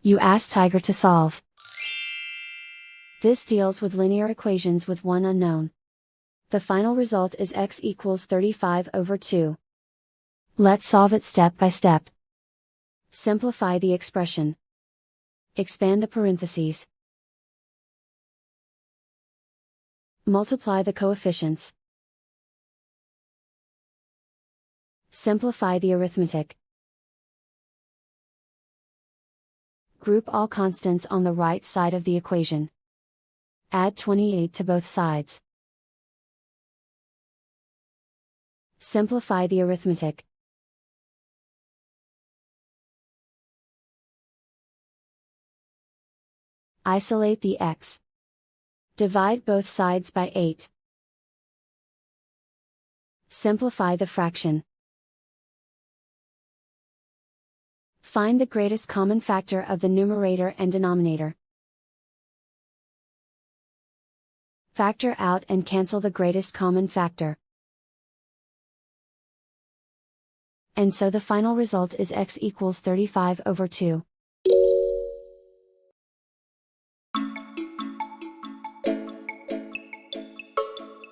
You ask Tiger to solve. This deals with linear equations with one unknown. The final result is x equals 35/2. Let's solve it step by step. Simplify the expression. Expand the parentheses. Multiply the coefficients. Simplify the arithmetic. Group all constants on the right side of the equation. Add 28 to both sides. Simplify the arithmetic. Isolate the x. Divide both sides by 8. Simplify the fraction. Find the greatest common factor of the numerator and denominator. Factor out and cancel the greatest common factor. And so the final result is x equals 35/2.